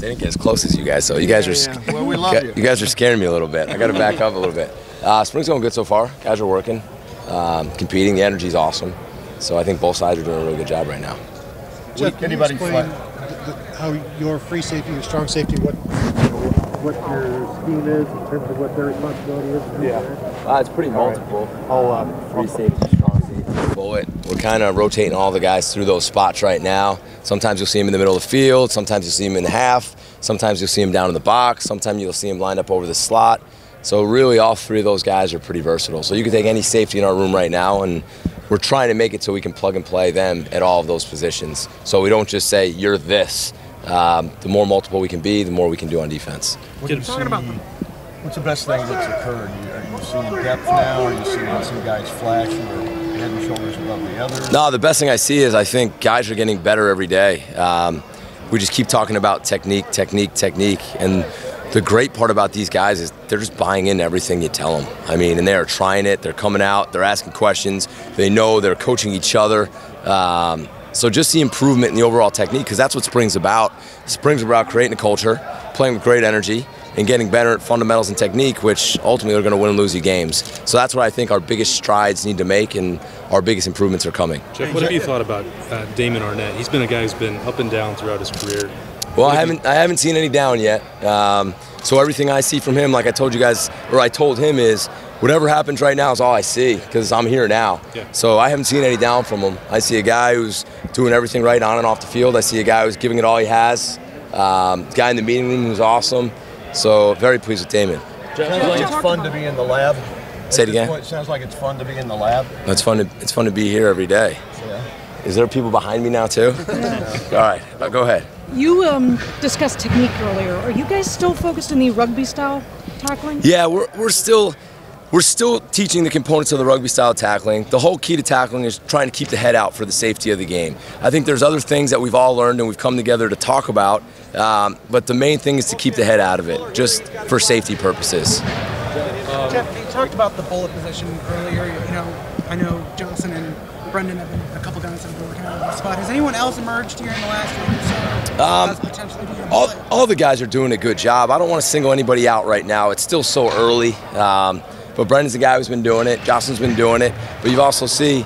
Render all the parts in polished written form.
They didn't get as close as you guys, so you guys are. Well, we love you. You guys are scaring me a little bit. I got to back up a little bit. Spring's going good so far. Guys are working, competing. The energy's awesome. So I think both sides are doing a really good job right now. Jeff, can you explain how your free safety, your strong safety, what your scheme is in terms of what their responsibility is? Yeah, it's pretty multiple. Free safety, strong safety. Bullet. We're kind of rotating all the guys through those spots right now. Sometimes you'll see them in the middle of the field. Sometimes you'll see them in the half. Sometimes you'll see them down in the box. Sometimes you'll see them lined up over the slot. So really all three of those guys are pretty versatile. So you can take any safety in our room right now, and we're trying to make it so we can plug and play them at all of those positions. So we don't just say, you're this. The more multiple we can be, the more we can do on defense. What's the best thing that's occurred? Are you seeing depth now? Are you seeing some guys flash or head and shoulders above the others? No, the best thing I see is I think guys are getting better every day. We just keep talking about technique, and the great part about these guys is they're just buying into everything you tell them. I mean, and they are trying it. They're coming out. They're asking questions. They know they're coaching each other. So just the improvement in the overall technique, because that's what Spring's about. Spring's about creating a culture, playing with great energy, and getting better at fundamentals and technique, which ultimately are going to win and lose you games. So that's what I think our biggest strides need to make, and our biggest improvements are coming. Jeff, what have you thought about Damon Arnett? He's been a guy who's been up and down throughout his career. Well, I haven't seen any down yet. So everything I see from him, like I told you guys, or I told him, is whatever happens right now is all I see, because I'm here now. Yeah. So I haven't seen any down from him. I see a guy who's doing everything right on and off the field. I see a guy who's giving it all he has. Guy in the meeting room who's awesome. So very pleased with Damon. Sounds like it's fun to be in the lab. Say it again. It sounds like it's fun to be in the lab. It's fun to be here every day. Yeah. Is there people behind me now too? All right, go ahead. You discussed technique earlier. Are you guys still focused in the rugby style tackling? Yeah, we're still teaching the components of the rugby style tackling. The whole key to tackling is trying to keep the head out for the safety of the game. I think there's other things that we've all learned and we've come together to talk about, but the main thing is to keep the head out of it, just for safety purposes. Jeff, you talked about the bullet position earlier. You know, I know Johnson and Brendan have been a couple guys that have been working out of the spot. Has anyone else emerged here in the last week or so? Potentially being a bullet? All the guys are doing a good job. I don't want to single anybody out right now. It's still so early. But Brendan's the guy who's been doing it. Johnson's been doing it. But you also see,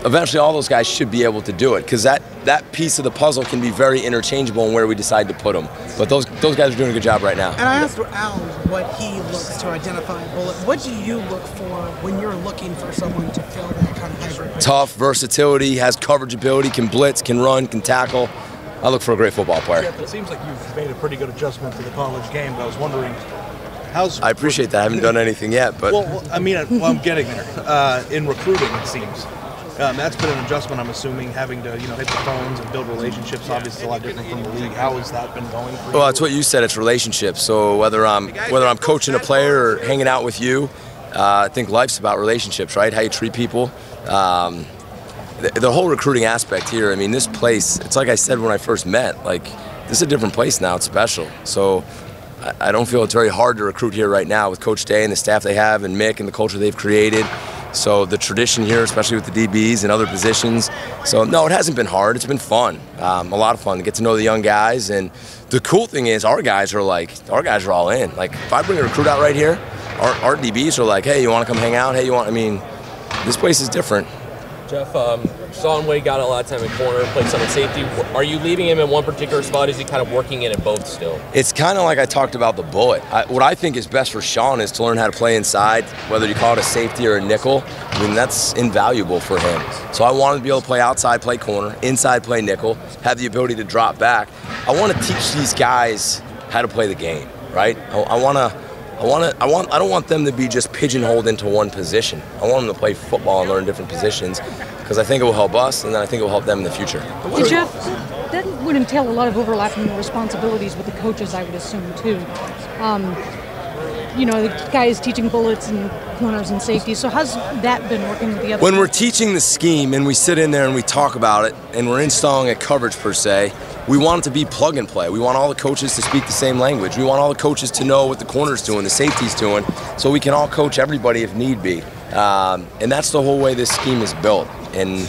eventually all those guys should be able to do it, because that piece of the puzzle can be very interchangeable in where we decide to put them. But those guys are doing a good job right now. And I asked Al what he looks to identify a bullet. What do you look for when you're looking for someone to fill that kind of hybrid? Tough, versatility, has coverage ability, can blitz, can run, can tackle. I look for a great football player. Jeff, it seems like you've made a pretty good adjustment to the college game, but I was wondering, I appreciate that. I haven't done anything yet, but I'm getting there. In recruiting, it seems that's been an adjustment. I'm assuming, having to hit the phones and build relationships. Obviously, it's a lot different from the league. How has that been going for you? Well, it's what you said. It's relationships. So whether I'm coaching a player or hanging out with you, I think life's about relationships, right? How you treat people. The whole recruiting aspect here. I mean, this place. It's like I said when I first met. Like, this is a different place now. It's special. So I don't feel it's very hard to recruit here right now with Coach Day and the staff they have, and Mick and the culture they've created. So the tradition here, especially with the DBs and other positions. So no, it hasn't been hard. It's been fun, a lot of fun to get to know the young guys. And the cool thing is, our guys are all in. Like, if I bring a recruit out right here, our DBs are like, hey, you want to come hang out? Hey, I mean, this place is different. Jeff, Sonway got a lot of time in corner, played some in safety. Are you leaving him in one particular spot? Is he kind of working in at both still? It's kind of like I talked about the bullet. What I think is best for Sean is to learn how to play inside, whether you call it a safety or a nickel. I mean, that's invaluable for him. So I want him to be able to play outside, play corner, inside, play nickel, have the ability to drop back. I want to teach these guys how to play the game, right? I don't want them to be just pigeonholed into one position. I want them to play football and learn different positions, because I think it will help us, and then I think it will help them in the future. Hey, Jeff, that would entail a lot of overlapping responsibilities with the coaches, I would assume, too. The guys teaching bullets and corners and safety. So how's that been working with the other? When we're teaching the scheme and we sit in there and we talk about it and we're installing a coverage per se, we want it to be plug and play. We want all the coaches to speak the same language. We want all the coaches to know what the corner's doing, the safety's doing, so we can all coach everybody if need be. And that's the whole way this scheme is built. And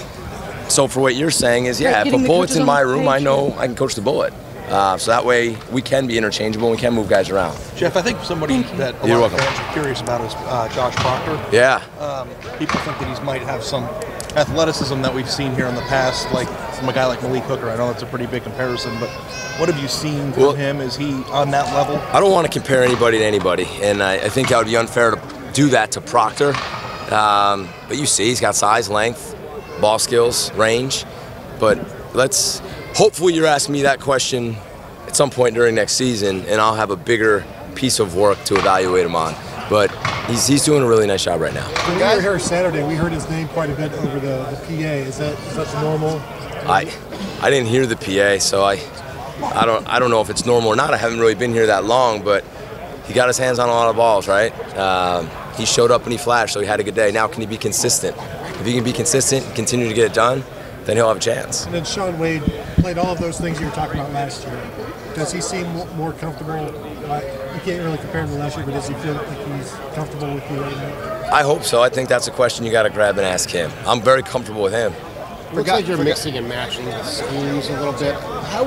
so for what you're saying is, yeah, if a bullet's in my room, I know I can coach the bullet. So that way we can be interchangeable and we can move guys around. Jeff, I think somebody that a lot of fans are curious about is Josh Proctor. Yeah. People think that he might have some athleticism that we've seen here in the past, like from a guy like Malik Hooker. I know that's a pretty big comparison, but what have you seen from him? Is he on that level? I don't want to compare anybody to anybody, and I think that would be unfair to do that to Proctor. But you see, he's got size, length, ball skills, range. But hopefully you're asking me that question at some point during next season, and I'll have a bigger piece of work to evaluate him on. But he's doing a really nice job right now. When we were here Saturday, we heard his name quite a bit over the PA. Is that normal? I didn't hear the PA, so I don't know if it's normal or not. I haven't really been here that long, but he got his hands on a lot of balls, right? He showed up and he flashed, so he had a good day. Now, can he be consistent? If he can be consistent and continue to get it done, then he'll have a chance. And then Shaun Wade played all of those things you were talking about last year. Does he seem more comfortable? You can't really compare him to last year, but does he feel like he's comfortable with you right now? I hope so. I think that's a question you got to grab and ask him. I'm very comfortable with him. Looks like you're mixing and matching the schemes a little bit. How